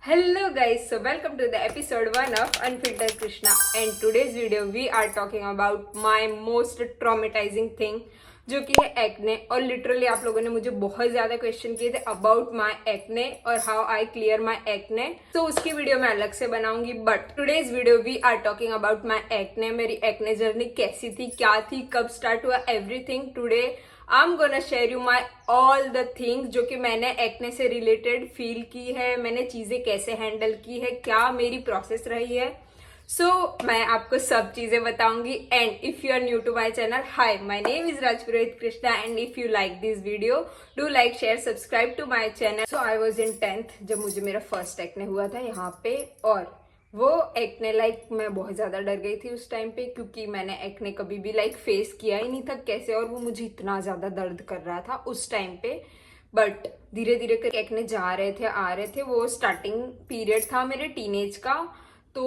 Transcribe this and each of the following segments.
Hello guys, so welcome to the episode 1 of Unfiltered Krishna, and today's video we are talking about my most traumatizing thing जो कि है acne. और literally आप लोगों ने मुझे बहुत ज्यादा क्वेश्चन किए थे अबाउट माई एक्ने और how I clear my acne, तो उसकी वीडियो मैं अलग से बनाऊंगी। But today's video we are talking about my acne. मेरी एक्ने जर्नी कैसी थी, क्या थी, कब स्टार्ट हुआ, everything. Today I am gonna share you my all the things जो कि मैंने एक्ने से रिलेटेड फील की है, मैंने चीजें कैसे हैंडल की है, क्या मेरी प्रोसेस रही है। मैं आपको सब चीजें बताऊंगी। And if you are new to my channel, hi my name is Rajpurohit Krishna, and if you like this video do like share subscribe to my channel. So I was in 10th जब मुझे मेरा फर्स्ट एक्ने हुआ था यहाँ पे, और वो acne मैं बहुत ज्यादा डर गई थी उस टाइम पे, क्योंकि मैंने एक्ने कभी भी फेस किया ही नहीं था कैसे, और वो मुझे इतना ज्यादा दर्द कर रहा था उस टाइम पे। बट धीरे धीरे कर एक्ने जा रहे थे, आ रहे थे। वो स्टार्टिंग पीरियड था मेरे टीनेज का, तो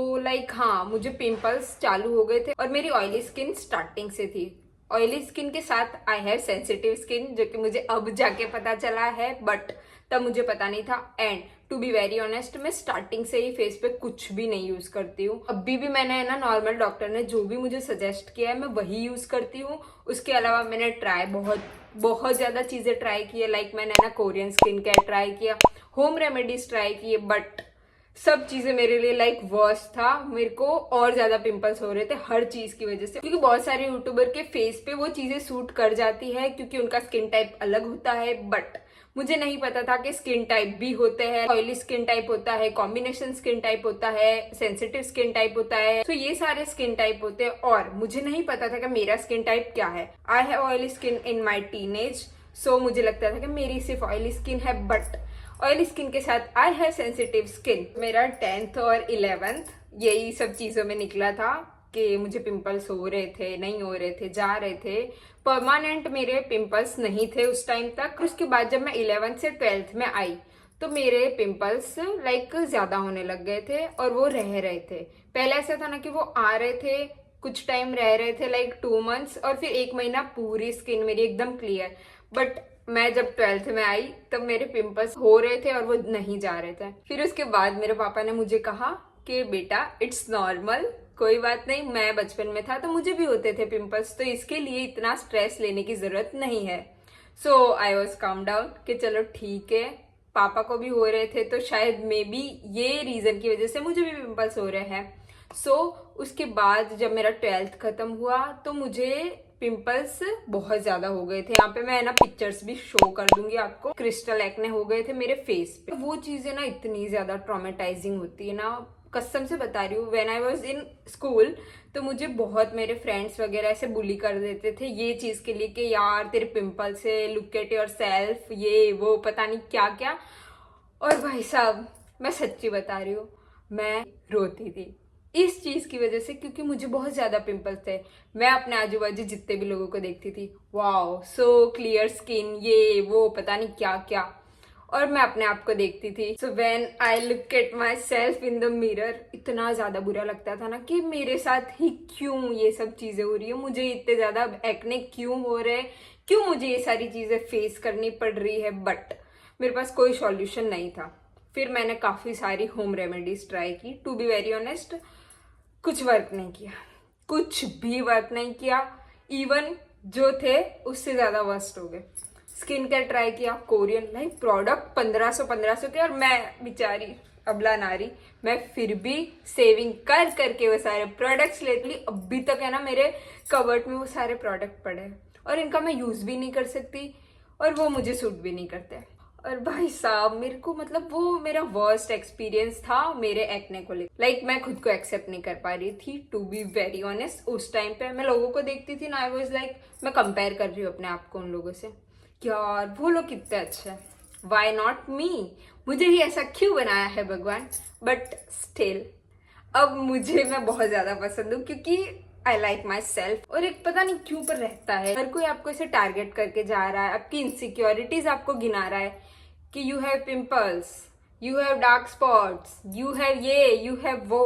हाँ, मुझे पिंपल्स चालू हो गए थे और मेरी ऑयली स्किन स्टार्टिंग से थी। ऑयली स्किन के साथ आई हैव सेंसिटिव स्किन, जो कि मुझे अब जाके पता चला है, बट तब मुझे पता नहीं था। And to be very honest, मैं स्टार्टिंग से ही फेस पे कुछ भी नहीं यूज करती हूँ। अभी भी मैंने ना नॉर्मल डॉक्टर ने जो भी मुझे सजेस्ट किया है मैं वही यूज करती हूँ। उसके अलावा मैंने ट्राई बहुत ज्यादा चीजें ट्राई की है। मैंने ना कोरियन स्किन केयर ट्राई किया, होम रेमेडीज ट्राई किए, बट सब चीजें मेरे लिए वर्स था। मेरे को और ज्यादा पिंपल्स हो रहे थे हर चीज की वजह से, क्योंकि बहुत सारे यूट्यूबर के फेस पे वो चीजें सूट कर जाती है क्योंकि उनका स्किन टाइप अलग होता है। बट मुझे नहीं पता था कि स्किन टाइप भी होते हैं, ऑयली स्किन टाइप होता है, कॉम्बिनेशन स्किन टाइप होता है, सेंसिटिव स्किन टाइप होता है। तो ये सारे स्किन टाइप होते हैं, और मुझे नहीं पता था कि मेरा स्किन टाइप क्या है। I have oily skin in my teenage, so मुझे लगता था कि मेरी सिर्फ ऑयली स्किन है, बट ऑयली स्किन के साथ आई हैव सेंसिटिव स्किन। मेरा 10th और 11th यही सब चीजों में निकला था कि मुझे पिंपल्स हो रहे थे, नहीं हो रहे थे, जा रहे थे। परमानेंट मेरे पिंपल्स नहीं थे उस टाइम तक। उसके बाद जब मैं 11th से 12th में आई तो मेरे पिंपल्स ज्यादा होने लग गए थे, और वो रह रहे थे। पहले ऐसा था ना कि वो आ रहे थे, कुछ टाइम रह रहे थे 2 months, और फिर 1 महीना पूरी स्किन मेरी एकदम क्लियर। बट मैं जब 12th में आई तब मेरे पिंपल्स हो रहे थे और वो नहीं जा रहे थे। फिर उसके बाद मेरे पापा ने मुझे कहा कि बेटा इट्स नॉर्मल, कोई बात नहीं, मैं बचपन में था तो मुझे भी होते थे पिंपल्स, तो इसके लिए इतना स्ट्रेस लेने की जरूरत नहीं है। सो आई वॉज काम डाउन कि चलो ठीक है, पापा को भी हो रहे थे तो शायद मे बी ये रीजन की वजह से मुझे भी पिंपल्स हो रहे हैं। उसके बाद जब मेरा 12th खत्म हुआ तो मुझे पिंपल्स बहुत ज्यादा हो गए थे। यहाँ पे मैं ना पिक्चर्स भी शो कर दूंगी आपको। क्रिस्टल एक्ने हो गए थे मेरे फेस पे। वो चीजें ना इतनी ज्यादा ट्रॉमेटाइजिंग होती है ना, कसम से बता रही हूँ। When I was in school तो मुझे बहुत मेरे फ्रेंड्स वगैरह ऐसे बुली कर देते थे ये चीज के लिए कि यार तेरे पिंपल्स है, लुक एट योर सेल्फ, ये वो पता नहीं क्या क्या। और भाई साहब मैं सच्ची बता रही हूँ, मैं रोती थी इस चीज की वजह से, क्योंकि मुझे बहुत ज्यादा पिंपल्स थे। मैं अपने आजू बाजू जितने भी लोगों को देखती थी, वाओ सो क्लियर स्किन, ये वो पता नहीं क्या क्या, और मैं अपने आप को देखती थी। So when I look at my self in the mirror, इतना ज्यादा बुरा लगता था ना कि मेरे साथ ही क्यों ये सब चीजें हो रही है, मुझे इतने ज्यादा एक्ने क्यों हो रहे, क्यों मुझे ये सारी चीजें फेस करनी पड़ रही है। बट मेरे पास कोई सॉल्यूशन नहीं था। फिर मैंने काफी सारी होम रेमेडीज ट्राई की। टू बी वेरी ऑनेस्ट, कुछ वर्क नहीं किया, कुछ भी वर्क नहीं किया। इवन जो थे उससे ज्यादा वर्स्ट हो गए। स्किन केयर ट्राई किया, कोरियन प्रोडक्ट 1500 के, और मैं बेचारी अबला नारी, मैं फिर भी सेविंग कर करके वो सारे प्रोडक्ट्स लेती। अभी तक है ना मेरे कवर्ट में वो सारे प्रोडक्ट पड़े हैं, और इनका मैं यूज भी नहीं कर सकती, और वो मुझे सूट भी नहीं करते। और भाई साहब मेरे को वो मेरा वर्स्ट एक्सपीरियंस था मेरे एक्ने को लेकर। मैं खुद को एक्सेप्ट नहीं कर पा रही थी, टू बी वेरी ऑनेस्ट। उस टाइम पे मैं लोगों को देखती थी ना, आई वाज मैं कंपेयर कर रही हूँ अपने आप को उन लोगों से, यार वो लोग कितने अच्छे हैं, वाई नॉट मी, मुझे ही ऐसा क्यों बनाया है भगवान। बट स्टिल अब मैं बहुत ज्यादा पसंद हूँ, क्योंकि आई लाइक माई सेल्फ। और एक पता नहीं क्यों पर रहता है, हर कोई आपको ऐसे टारगेट करके जा रहा है, आपकी इनसिक्योरिटीज आपको गिना रहा है कि you have pimples, you have dark spots, you have ये, यू हैव वो।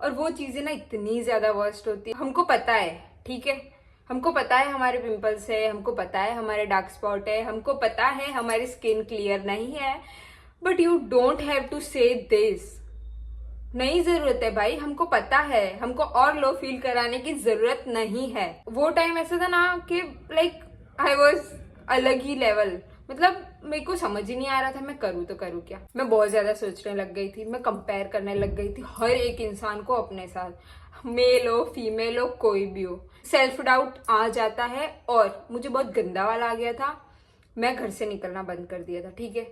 और वो चीजें ना इतनी ज्यादा वर्स्ट होती है। हमको पता है, ठीक है, हमको पता है हमारे पिंपल्स है, हमको पता है हमारे डार्क स्पॉट है, हमको पता है हमारी स्किन क्लियर नहीं है, but you don't have to say this. नहीं जरूरत है भाई, हमको पता है, हमको और लो फील कराने की जरूरत नहीं है। वो टाइम ऐसा था ना कि लाइक आई वॉज अलग ही लेवल, मतलब मेरे को समझ ही नहीं आ रहा था मैं करूँ तो करूँ क्या। मैं बहुत ज्यादा सोचने लग गई थी, मैं कंपेयर करने लग गई थी हर एक इंसान को अपने साथ, मेल हो फीमेल हो कोई भी हो। सेल्फ डाउट आ जाता है और मुझे बहुत गंदा वाला आ गया था। मैं घर से निकलना बंद कर दिया था, ठीक है,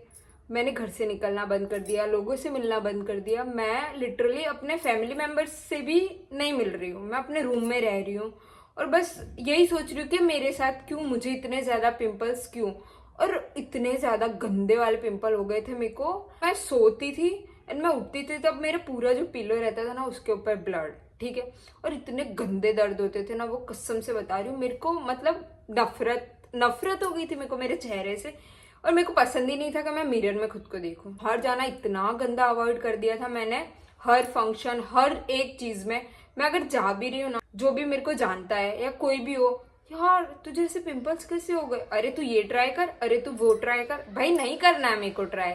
मैंने घर से निकलना बंद कर दिया, लोगों से मिलना बंद कर दिया। मैं लिटरली अपने फैमिली मेंबर्स से भी नहीं मिल रही हूँ, मैं अपने रूम में रह रही हूँ और बस यही सोच रही हूँ कि मेरे साथ क्यों, मुझे इतने ज्यादा पिंपल्स क्यों। और इतने ज्यादा गंदे वाले पिंपल हो गए थे मेरे को। मैं सोती थी एंड मैं उठती थी तब मेरा पूरा जो पिलो रहता था ना उसके ऊपर ब्लड, ठीक है, और इतने गंदे दर्द होते थे ना वो, कसम से बता रही हूँ मेरे को, मतलब नफरत नफरत हो गई थी मेरे को मेरे चेहरे से। और मेरे को पसंद ही नहीं था कि मैं मिरर में खुद को देखूं। बाहर जाना इतना गंदा अवॉइड कर दिया था मैंने, हर फंक्शन हर एक चीज में। मैं अगर जा भी रही हूँ ना, जो भी मेरे को जानता है या कोई भी हो, यार तुझे ऐसे पिंपल्स कैसे हो गए, अरे तू ये ट्राई कर, अरे तू वो ट्राई कर। भाई नहीं करना है मेरे को ट्राई,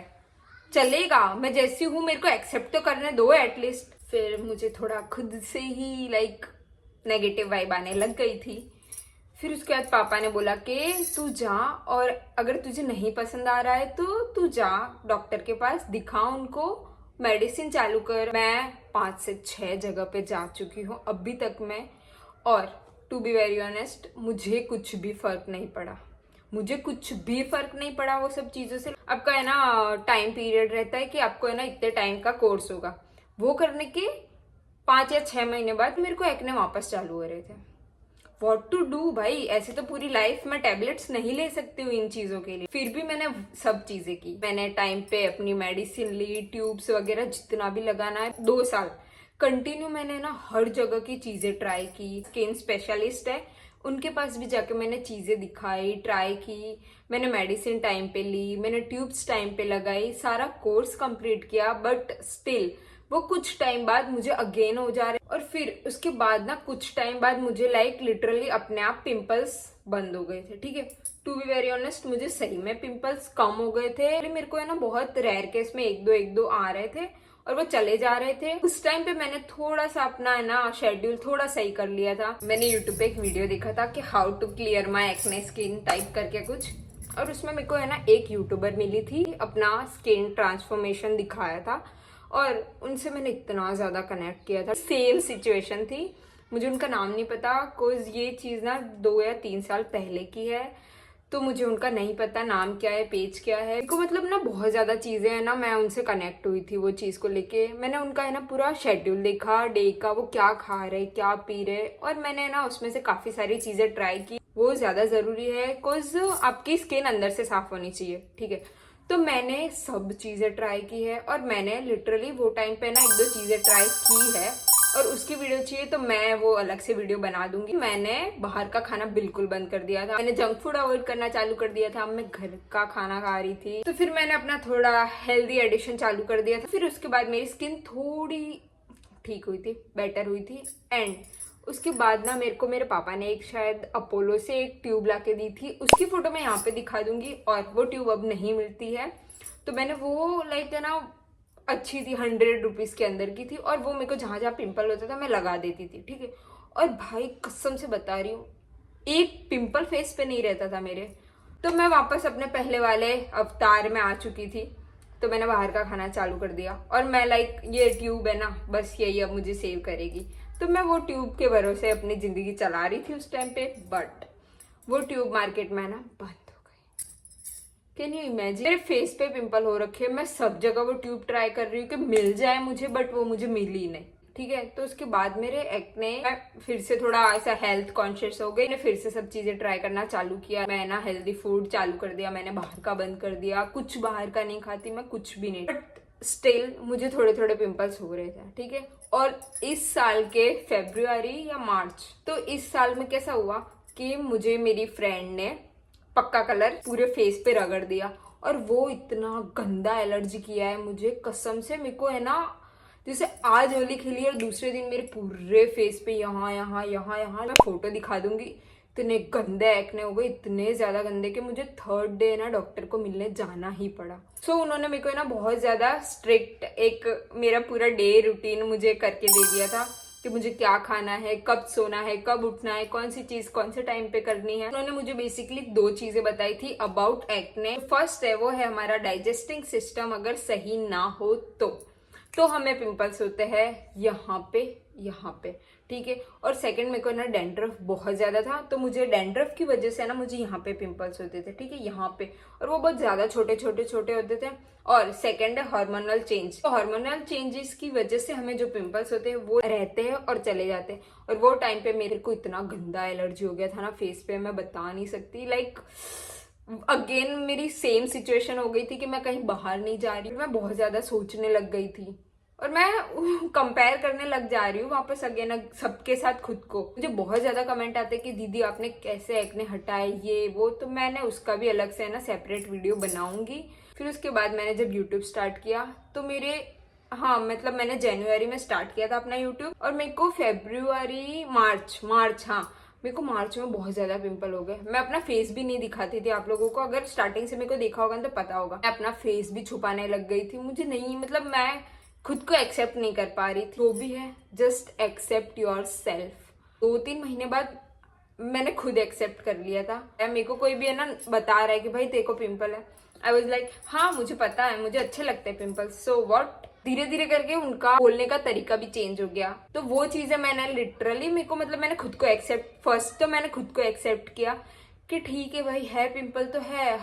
चलेगा, मैं जैसी हूँ मेरे को एक्सेप्ट तो करने दो एटलीस्ट। फिर मुझे थोड़ा खुद से ही लाइक नेगेटिव वाइब आने लग गई थी। फिर उसके बाद पापा ने बोला कि तू जा, और अगर तुझे नहीं पसंद आ रहा है तो तू जा डॉक्टर के पास, दिखा उनको, मेडिसिन चालू कर। मैं 5 से 6 जगह पे जा चुकी हूँ अभी तक में, और टू बी वेरी ऑनेस्ट मुझे कुछ भी फर्क नहीं पड़ा, मुझे कुछ भी फर्क नहीं पड़ा वो सब चीजों से। आपका है ना टाइम पीरियड रहता है कि आपको है ना इतने टाइम का कोर्स होगा, वो करने के 5 या 6 महीने बाद मेरे को एक्ने वापस चालू हो रहे थे। वॉट टू डू भाई, ऐसे तो पूरी लाइफ में टैबलेट्स नहीं ले सकती हूँ इन चीजों के लिए। फिर भी मैंने सब चीजें की, मैंने टाइम पे अपनी मेडिसिन ली, ट्यूब्स वगैरह जितना भी लगाना है। 2 साल कंटिन्यू मैंने ना हर जगह की चीजें ट्राई की। स्किन स्पेशलिस्ट है, उनके पास भी जाके मैंने चीजें दिखाई, ट्राई की, मैंने मेडिसिन टाइम पे ली, मैंने ट्यूब्स टाइम पे लगाई, सारा कोर्स कंप्लीट किया, बट स्टिल वो कुछ टाइम बाद मुझे अगेन हो जा रहे। और फिर उसके बाद ना कुछ टाइम बाद मुझे लाइक लिटरली अपने आप पिंपल्स बंद हो गए थे, ठीक है। टू बी वेरी ऑनेस्ट मुझे सही में पिंपल्स कम हो गए थे। मेरे को है ना बहुत रेयर केस में एक दो आ रहे थे और वो चले जा रहे थे। उस टाइम पे मैंने थोड़ा सा अपना है ना शेड्यूल थोड़ा सही कर लिया था। मैंने यूट्यूब पे एक वीडियो देखा था कि how to clear my acne skin type करके कुछ, और उसमें मेरे को है ना एक यूट्यूबर मिली थी, अपना स्किन ट्रांसफॉर्मेशन दिखाया था, और उनसे मैंने इतना ज्यादा कनेक्ट किया था। सेम सिचुएशन थी, मुझे उनका नाम नहीं पता, कोज ये चीज ना 2 या 3 साल पहले की है, तो मुझे उनका नहीं पता नाम क्या है, पेज क्या है। को मतलब ना बहुत ज्यादा चीजें है ना, मैं उनसे कनेक्ट हुई थी वो चीज को लेके। मैंने उनका है ना पूरा शेड्यूल देखा डे का, वो क्या खा रहे क्या पी रहे, और मैंने ना उसमें से काफी सारी चीजें ट्राई की। वो ज्यादा जरूरी है, बिकॉज आपकी स्किन अंदर से साफ होनी चाहिए, ठीक है। तो मैंने सब चीजें ट्राई की है, और मैंने लिटरली वो टाइम पे ना 1-2 चीजें ट्राई की है, और उसकी वीडियो चाहिए तो मैं वो अलग से वीडियो बना दूंगी। मैंने बाहर का खाना बिल्कुल बंद कर दिया था, मैंने जंक फूड अवॉइड करना चालू कर दिया था, मैं घर का खाना खा रही थी। तो फिर मैंने अपना थोड़ा हेल्दी एडिशन चालू कर दिया था। फिर उसके बाद मेरी स्किन थोड़ी ठीक हुई थी, बेटर हुई थी। एंड उसके बाद ना मेरे को मेरे पापा ने एक शायद अपोलो से एक ट्यूब ला के दी थी, उसकी फोटो मैं यहाँ पे दिखा दूंगी, और वो ट्यूब अब नहीं मिलती है। तो मैंने वो लाइक है ना अच्छी थी, 100 रुपीज के अंदर की थी, और वो मेरे को जहां जहां पिंपल होता था मैं लगा देती थी, ठीक है। और भाई कसम से बता रही हूँ एक पिंपल फेस पे नहीं रहता था मेरे। तो मैं वापस अपने पहले वाले अवतार में आ चुकी थी। तो मैंने बाहर का खाना चालू कर दिया, और मैं लाइक ये ट्यूब है ना बस यही अब मुझे सेव करेगी। तो मैं वो ट्यूब के भरोसे अपनी जिंदगी चला रही थी उस टाइम पे, बट वो ट्यूब मार्केट में ना बंद हो गई। कैन यू इमेजिन, मेरे फेस पे पिंपल हो रखे, मैं सब जगह वो ट्यूब ट्राई कर रही हूँ कि मिल जाए मुझे, बट वो मुझे मिली नहीं, ठीक है। तो उसके बाद मेरे एक्ने, मैं फिर से थोड़ा ऐसा हेल्थ कॉन्शियस हो गई, मैंने फिर से सब चीजें ट्राई करना चालू किया। मैं ना हेल्दी फूड चालू कर दिया, मैंने बाहर का बंद कर दिया, कुछ बाहर का नहीं खाती मैं, कुछ भी नहीं, बट स्टिल मुझे थोड़े थोड़े पिंपल्स हो रहे थे, ठीक है। और इस साल के फरवरी या मार्च, तो इस साल में कैसा हुआ कि मुझे मेरी फ्रेंड ने पक्का कलर पूरे फेस पे रगड़ दिया, और वो इतना गंदा एलर्जी किया है मुझे, कसम से। मेरे को है ना जैसे आज होली खेली और दूसरे दिन मेरे पूरे फेस पे यहाँ यहाँ यहाँ यहाँ, मैं फोटो दिखा दूंगी, इतने गंदे एक्ने हो गए, इतने ज्यादा गंदे कि मुझे थर्ड डे ना डॉक्टर को मिलने जाना ही पड़ा। सो उन्होंने मेरे को ना बहुत ज्यादा स्ट्रिक्ट एक मेरा पूरा डे रूटीन मुझे करके दे दिया था कि मुझे क्या खाना है, कब सोना है, कब उठना है, कौन सी चीज कौन से टाइम पे करनी है। उन्होंने मुझे बेसिकली 2 चीजें बताई थी अबाउट एक्ने। फर्स्ट है वो है हमारा डाइजेस्टिंग सिस्टम अगर सही ना हो तो हमें पिंपल्स होते हैं यहाँ पे, ठीक है। और सेकंड मेरे को ना डैंड्रफ बहुत ज्यादा था, तो मुझे डैंड्रफ की वजह से ना मुझे यहाँ पे पिंपल्स होते थे, ठीक है, यहाँ पे, और वो बहुत ज्यादा छोटे छोटे होते थे। और सेकंड है हार्मोनल चेंज। तो हार्मोनल चेंजेस की वजह से हमें जो पिंपल्स होते हैं वो रहते हैं और चले जाते हैं। और वो टाइम पे मेरे को इतना गंदा एलर्जी हो गया था ना फेस पे, मैं बता नहीं सकती। लाइक अगेन मेरी सेम सिचुएशन हो गई थी कि मैं कहीं बाहर नहीं जा रही हूँ, मैं बहुत ज्यादा सोचने लग गई थी और मैं कंपेयर करने लग जा रही हूँ वापस अगेन सबके साथ खुद को। मुझे बहुत ज्यादा कमेंट आते हैं कि दीदी आपने कैसे एक्ने हटाए ये वो, तो मैंने उसका भी अलग से है ना सेपरेट वीडियो बनाऊंगी। फिर उसके बाद मैंने जब यूट्यूब स्टार्ट किया तो मेरे मतलब मैंने जनवरी में स्टार्ट किया था अपना यूट्यूब, और मेरे को फेब्रुआरी मार्च मेरे को मार्च में बहुत ज्यादा पिंपल हो गए। मैं अपना फेस भी नहीं दिखाती थी आप लोगों को, अगर स्टार्टिंग से मेरे को देखा होगा तो पता होगा। मैं अपना फेस भी छुपाने लग गई थी, मुझे नहीं मतलब मैं खुद को एक्सेप्ट नहीं कर पा रही थी। वो भी है जस्ट एक्सेप्ट योर सेल्फ। 2-3 महीने बाद मैंने खुद एक्सेप्ट कर लिया था। मेरे को कोई भी है ना बता रहा है कि भाई तेरे को पिंपल है, आई वॉज लाइक हाँ मुझे पता है, मुझे अच्छे लगते हैं पिंपल्स, सो व्हाट। धीरे धीरे करके उनका बोलने का तरीका भी चेंज हो गया। तो वो चीजें मैंने लिटरली मेरे को मतलब मैंने खुद को एक्सेप्ट, फर्स्ट तो मैंने खुद को एक्सेप्ट किया कि ठीक है भाई है पिंपल तो है।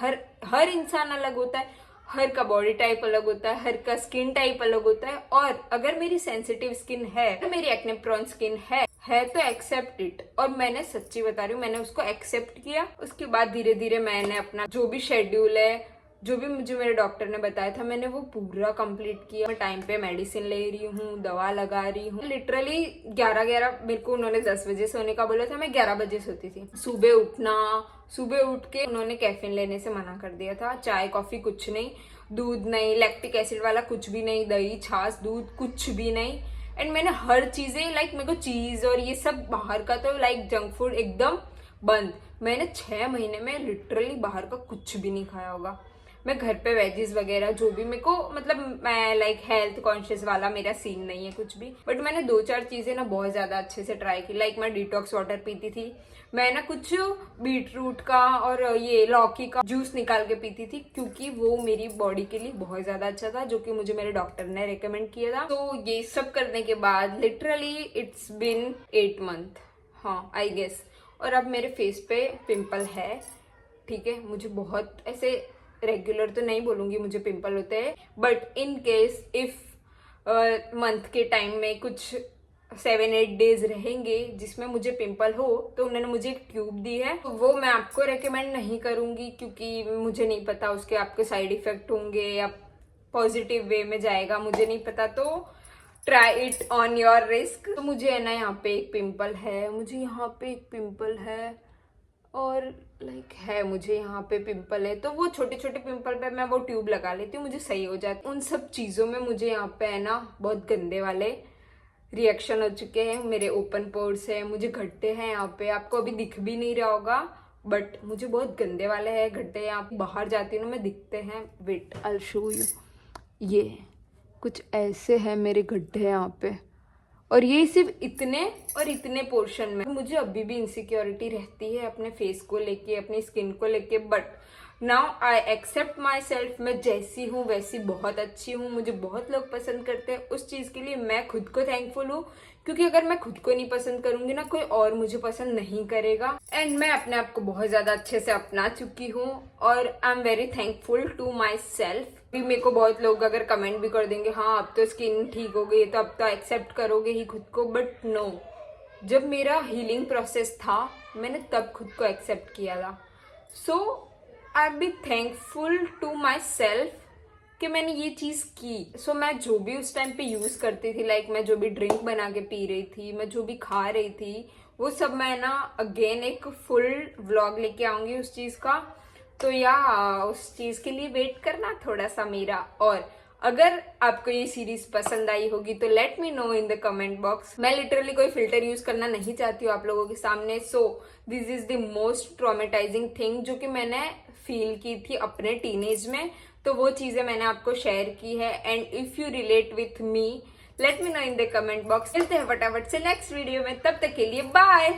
हर इंसान अलग होता है, हर का बॉडी टाइप अलग होता है, हर का स्किन टाइप अलग होता है। और अगर मेरी सेंसिटिव स्किन है, अगर मेरी एक्ने प्रोन स्किन है तो एक्सेप्ट इट। और मैंने सच्ची बता रही हूँ, मैंने उसको एक्सेप्ट किया। उसके बाद धीरे धीरे मैंने अपना जो भी शेड्यूल है, जो भी मुझे मेरे डॉक्टर ने बताया था, मैंने वो पूरा कंप्लीट किया। मैं टाइम पे मेडिसिन ले रही हूँ, दवा लगा रही हूँ। लिटरली 11 मेरे को उन्होंने 10 बजे सोने का बोला था, मैं 11 बजे सोती थी। सुबह उठ के उन्होंने कैफीन लेने से मना कर दिया था, चाय कॉफी कुछ नहीं, दूध नहीं, लैक्टिक एसिड वाला कुछ भी नहीं, दही छाछ दूध कुछ भी नहीं। एंड मैंने हर चीजें लाइक मेरे को चीज और ये सब बाहर का तो लाइक जंक फूड एकदम बंद। मैंने 6 महीने में लिटरली बाहर का कुछ भी नहीं खाया होगा। मैं घर पे वेजीज वगैरह जो भी मेरे को मतलब मैं लाइक हेल्थ कॉन्शियस वाला मेरा सीन नहीं है कुछ भी, बट मैंने 2-4 चीजें ना बहुत ज्यादा अच्छे से ट्राई की। लाइक मैं डिटॉक्स वाटर पीती थी, मैं ना कुछ बीट रूट का और ये लौकी का जूस निकाल के पीती थी, क्योंकि वो मेरी बॉडी के लिए बहुत ज्यादा अच्छा था, जो कि मुझे मेरे डॉक्टर ने रेकमेंड किया था। तो ये सब करने के बाद लिटरली इट्स बिन 8 मंथ, हाँ आई गेस। और अब मेरे फेस पे पिंपल है, ठीक है। मुझे बहुत ऐसे रेगुलर तो नहीं बोलूंगी मुझे पिंपल होते हैं, but in case if month के टाइम में कुछ 7-8 डेज रहेंगे जिसमें मुझे पिंपल हो, तो उन्होंने मुझे एक ट्यूब दी है। तो वो मैं आपको रेकमेंड नहीं करूंगी, क्योंकि मुझे नहीं पता उसके आपके साइड इफेक्ट होंगे या पॉजिटिव वे में जाएगा, मुझे नहीं पता। तो try it on your risk. तो मुझे है ना यहाँ पे एक पिंपल है, मुझे यहाँ पे एक पिंपल है, और लाइक है मुझे यहाँ पे पिंपल है। तो वो छोटे छोटे पिंपल पे मैं वो ट्यूब लगा लेती हूँ, मुझे सही हो जाती है। उन सब चीज़ों में मुझे यहाँ पे है ना बहुत गंदे वाले रिएक्शन हो चुके हैं। मेरे ओपन पोर्स है, मुझे गड्ढे हैं यहाँ पे, आपको अभी दिख भी नहीं रहा होगा, बट मुझे बहुत गंदे वाले हैं गड्ढे। यहाँ पे बाहर जाती हूँ ना मैं, दिखते हैं। वेट आई शो यू, ये कुछ ऐसे है मेरे गड्ढे यहाँ पे, और ये सिर्फ इतने और इतने पोर्शन में। मुझे अभी भी इनसिक्योरिटी रहती है अपने फेस को लेके, अपनी स्किन को लेके, but now I accept myself. मैं जैसी हूँ वैसी बहुत अच्छी हूँ, मुझे बहुत लोग पसंद करते हैं। उस चीज़ के लिए मैं खुद को थैंकफुल हूँ, क्योंकि अगर मैं खुद को नहीं पसंद करूंगी ना, कोई और मुझे पसंद नहीं करेगा। एंड मैं अपने आप को बहुत ज़्यादा अच्छे से अपना चुकी हूँ, और I am very thankful to myself. भी मेरे को बहुत लोग अगर कमेंट भी कर देंगे, हाँ अब तो स्किन ठीक हो गई, तो अब तो एक्सेप्ट करोगे ही खुद को, बट नो। जब मेरा हीलिंग प्रोसेस था मैंने तब खुद को एक्सेप्ट किया था। So I be thankful to myself कि मैंने ये चीज़ की। सो मैं जो भी उस टाइम पे यूज़ करती थी, लाइक मैं जो भी ड्रिंक बना के पी रही थी, मैं जो भी खा रही थी, वो सब मैं ना अगेन एक फुल व्लॉग लेके आऊँगी उस चीज़ का। तो या उस चीज़ के लिए वेट करना थोड़ा सा मेरा। और अगर आपको ये सीरीज पसंद आई होगी तो let me know in the comment box. मैं लिटरली कोई फिल्टर यूज करना नहीं चाहती हूँ आप लोगों के सामने। So this is the most traumatising thing जो कि मैंने फील की थी अपने टीनेज में, तो वो चीजें मैंने आपको शेयर की है। And if you relate with me let me know in the comment box. मिलते हैं फटाफट से नेक्स्ट वीडियो में, तब तक के लिए बाय।